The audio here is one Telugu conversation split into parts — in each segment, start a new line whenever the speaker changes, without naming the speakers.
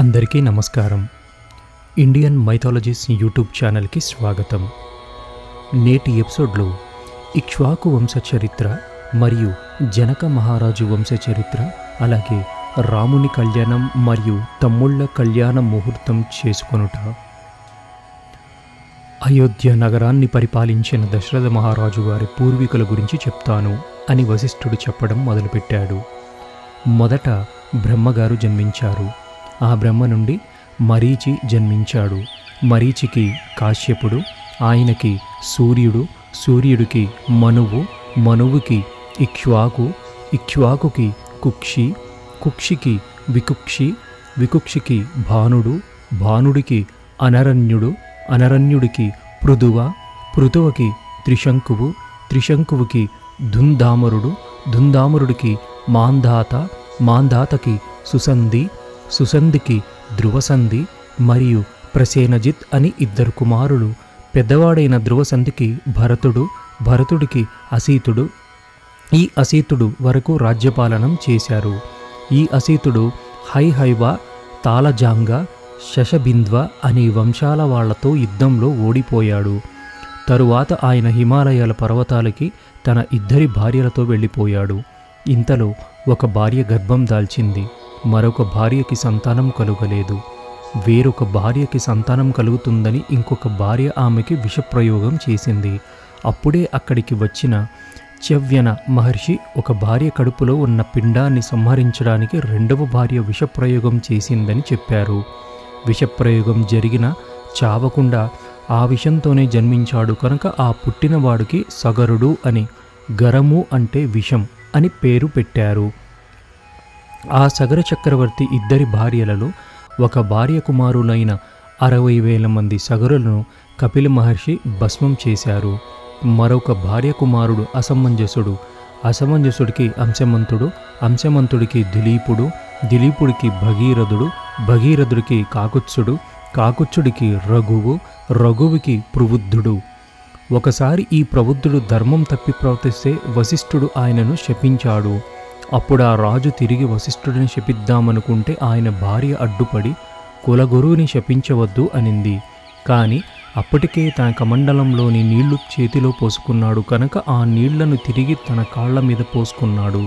అందరికీ నమస్కారం. ఇండియన్ మైథాలజీస్ యూట్యూబ్ ఛానల్కి స్వాగతం. నేటి ఎపిసోడ్లో ఇక్ష్వాకు వంశ చరిత్ర మరియు జనక మహారాజు వంశ చరిత్ర, అలాగే రాముని కళ్యాణం మరియు తమ్ముళ్ళ కళ్యాణ ముహూర్తం చేసుకొనుట, అయోధ్య నగరాన్ని పరిపాలించిన దశరథ మహారాజు గారి పూర్వీకుల గురించి చెప్తాను అని వశిష్ఠుడు చెప్పడం మొదలుపెట్టాడు. మొదట బ్రహ్మగారు జన్మించారు. ఆ బ్రహ్మ నుండి మరీచి జన్మించాడు. మరీచికి కాశ్యపుడు, ఆయనకి సూర్యుడు, సూర్యుడికి మనువు, మనువుకి ఇక్ష్వాకు, ఇక్ష్వాకుకి కుక్షి, కుక్షికి వికుక్షి, వికుక్షికి భానుడు, భానుడికి అనరణ్యుడు, అనరణ్యుడికి పృథువ, పృథువకి త్రిశంకువు, త్రిశంకువుకి ధుంధామరుడు, ధుంధామరుడికి మాంధాత, మాంధాతకి సుసంధి, సుసంధికి ధ్రువసంధి మరియు ప్రసేనజిత్ అని ఇద్దరు కుమారులు. పెద్దవాడైన ధ్రువసంధికి భరతుడు, భరతుడికి అసీతుడు. ఈ అసీతుడు వరకు రాజ్యపాలనం చేశారు. ఈ అసీతుడు హైహైవ, తాళజాంగ, శశబింద్వ అనే వంశాల వాళ్లతో యుద్ధంలో ఓడిపోయాడు. తరువాత ఆయన హిమాలయాల పర్వతాలకి తన ఇద్దరి భార్యలతో వెళ్ళిపోయాడు. ఇంతలో ఒక భార్య గర్భం దాల్చింది. మరొక భార్యకి సంతానం కలుగలేదు. వేరొక భార్యకి సంతానం కలుగుతుందని ఇంకొక భార్య ఆమెకి విషప్రయోగం చేసింది. అప్పుడే అక్కడికి వచ్చిన చ్యవ్యన మహర్షి ఒక భార్య కడుపులో ఉన్న పిండాన్ని సంహరించడానికి రెండవ భార్య విషప్రయోగం చేసిందని చెప్పారు. విషప్రయోగం జరిగిన చావకుండా ఆ విషంతోనే జన్మించాడు కనుక ఆ పుట్టినవాడికి సగరుడు అని, గరము అంటే విషం అని పేరు పెట్టారు. ఆ సగర చక్రవర్తి ఇద్దరి భార్యలలో ఒక భార్య కుమారులైన 60,000 మంది సగరులను కపిల మహర్షి భస్మం చేశారు. మరొక భార్య కుమారుడు అసమంజసుడు, అసమంజసుడికి అంశమంతుడు, అంశమంతుడికి దిలీపుడు, దిలీపుడికి భగీరథుడు, భగీరథుడికి కాకుత్సుడు, కాకుత్సుడికి రఘువు, రఘువుకి ప్రబుద్ధుడు. ఒకసారి ఈ ప్రబుద్ధుడు ధర్మం తప్పి ప్రవర్తిస్తే వశిష్ఠుడు ఆయనను శపించాడు. అప్పుడు ఆ రాజు తిరిగి వశిష్ఠుడిని శపిద్దామనుకుంటే ఆయన భార్య అడ్డుపడి కులగురువుని శపించవద్దు అనింది. కానీ అప్పటికే తన కమండలంలోని నీళ్లు చేతిలో పోసుకున్నాడు కనుక ఆ నీళ్లను తిరిగి తన కాళ్ల మీద పోసుకున్నాడు.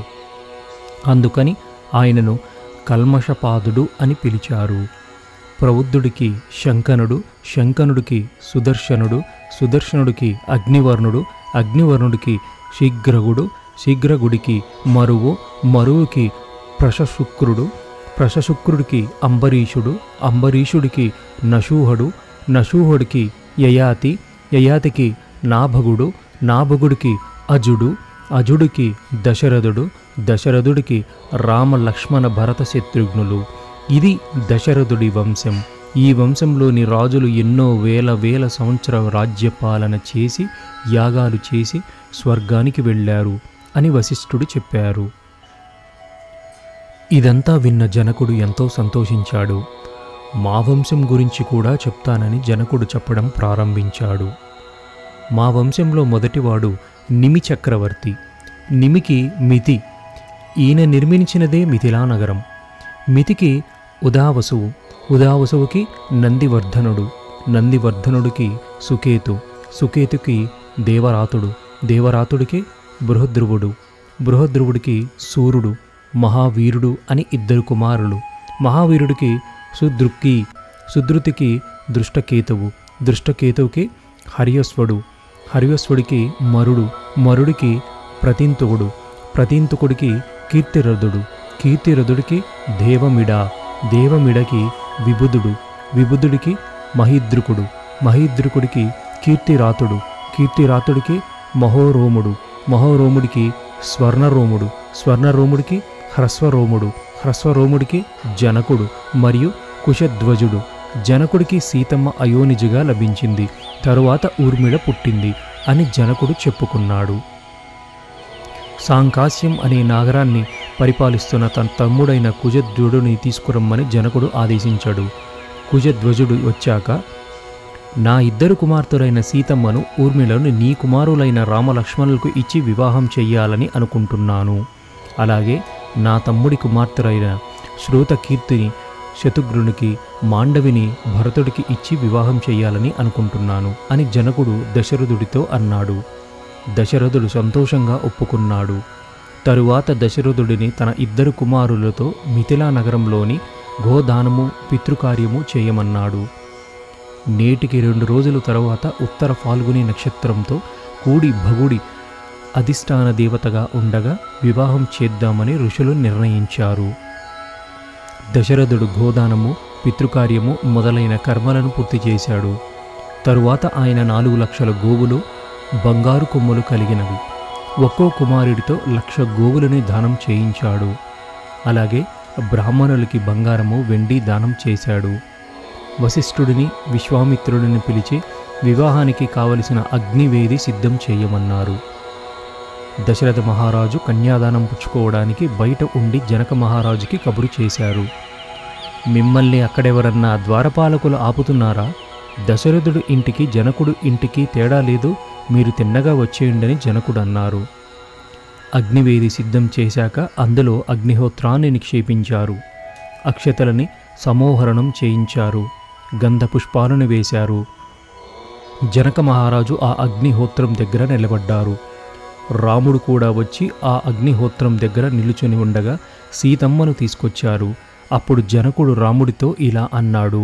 అందుకని ఆయనను కల్మషపాదుడు అని పిలిచారు. ప్రబుద్ధుడికి శంకనుడు, శంకనుడికి సుదర్శనుడు, సుదర్శనుడికి అగ్నివర్ణుడు, అగ్నివర్ణుడికి శీఘ్రగుడు, శీఘ్రగుడికి మరువు, మరువుకి ప్రశశుక్రుడు, ప్రశశుక్రుడికి అంబరీషుడు, అంబరీషుడికి నశూహుడు, నశూహుడికి యయాతి, యయాతికి నాభగుడు, నాభగుడికి అజుడు, అజుడికి దశరథుడు, దశరథుడికి రామ లక్ష్మణ భరత శత్రుఘ్నులు. ఇది దశరథుడి వంశం. ఈ వంశంలోని రాజులు ఎన్నో వేల సంవత్సరాల రాజ్యపాలన చేసి యాగాలు చేసి స్వర్గానికి వెళ్ళారు అని వశిష్ఠుడు చెప్పారు. ఇదంతా విన్న జనకుడు ఎంతో సంతోషించాడు. మా వంశం గురించి కూడా చెప్తానని జనకుడు చెప్పడం ప్రారంభించాడు. మా వంశంలో మొదటివాడు నిమి చక్రవర్తి. నిమికి మితి. ఈయన నిర్మించినదే మిథిలా నగరం. మితికి ఉదావసువు, ఉదావసువుకి నందివర్ధనుడు, నందివర్ధనుడికి సుకేతు, సుకేతుకి దేవరాతుడు, దేవరాతుడికి బృహద్రువుడు, బృహద్రువుడికి సూర్యుడు, మహావీరుడు అని ఇద్దరు కుమారులు. మహావీరుడికి సుదృక్కి, సుదృతికి దృష్టకేతువు, దృష్టకేతువుకి హర్యస్వడు, హర్యస్వుడికి మరుడు, మరుడికి ప్రతింతుకుడు, ప్రతింతుకుడికి కీర్తిరథుడు, కీర్తిరథుడికి దేవమిడ, దేవమిడకి విబుధుడు, విబుధుడికి మహిద్రుకుడు, మహిద్రుకుడికి కీర్తిరాతుడు, కీర్తిరాతుడికి మహోరోముడు, మహోరోముడికి స్వర్ణరోముడు, స్వర్ణరోముడికి హ్రస్వరోముడు, హ్రస్వరోముడికి జనకుడు మరియు కుశధ్వజుడు. జనకుడికి సీతమ్మ అయోనిజగా లభించింది. తరువాత ఊర్మిళ పుట్టింది అని జనకుడు చెప్పుకున్నాడు. సాంకాస్యం అనే నగరాన్ని పరిపాలిస్తున్న తన తమ్ముడైన కుశధ్వజుడిని తీసుకురమ్మని జనకుడు ఆదేశించాడు. కుశధ్వజుడు వచ్చాక, నా ఇద్దరు కుమార్తెలైన సీతమ్మను ఊర్మిళను నీ కుమారులైన రామలక్ష్మణులకు ఇచ్చి వివాహం చెయ్యాలని అనుకుంటున్నాను. అలాగే నా తమ్ముడి కుమార్తెలైన శ్రుతకీర్తిని శతృఘ్నునికి మాండవిని భరతుడికి ఇచ్చి వివాహం చేయాలని అనుకుంటున్నాను అని జనకుడు దశరథుడితో అన్నాడు. దశరథుడు సంతోషంగా ఒప్పుకున్నాడు. తరువాత దశరథుడిని తన 2 కుమారులతో మిథిలా నగరంలోని గోదానము పితృకార్యము చేయమన్నాడు. నేటికి 2 రోజుల తరువాత ఉత్తర ఫాల్గుని నక్షత్రంతో కూడి భగుడి అధిష్టాన దేవతగా ఉండగా వివాహం చేద్దామని ఋషులు నిర్ణయించారు. దశరథుడు గోదానము పితృకార్యము మొదలైన కర్మలను పూర్తి చేశాడు. తరువాత ఆయన 4 లక్షల గోవులు బంగారు కొమ్ములు కలిగినవి ఒక్కో కుమారుడితో 1,00,000 గోవులని దానం చేయించాడు. అలాగే బ్రాహ్మణులకి బంగారము వెండి దానం చేశాడు. వశిష్ఠుడిని విశ్వామిత్రుడిని పిలిచి వివాహానికి కావలసిన అగ్నివేది సిద్ధం చేయమన్నారు. దశరథ మహారాజు కన్యాదానం పుచ్చుకోవడానికి బయట ఉండి జనక మహారాజుకి కబురు చేశారు. మిమ్మల్ని అక్కడెవరన్నా ద్వారపాలకులు ఆపుతున్నారా? దశరథుడు ఇంటికి జనకుడు ఇంటికి తేడా లేదు, మీరు తిన్నగా వచ్చేయండని జనకుడు అన్నారు. అగ్నివేది సిద్ధం చేశాక అందులో అగ్నిహోత్రాన్ని నిక్షేపించారు. అక్షతలని సమోహరణం చేయించారు. గంధ పుష్పాలను వేశారు. జనక మహారాజు ఆ అగ్నిహోత్రం దగ్గర నిలబడ్డారు. రాముడు కూడా వచ్చి ఆ అగ్నిహోత్రం దగ్గర నిలుచుని ఉండగా సీతమ్మను తీసుకొచ్చారు. అప్పుడు జనకుడు రాముడితో ఇలా అన్నాడు.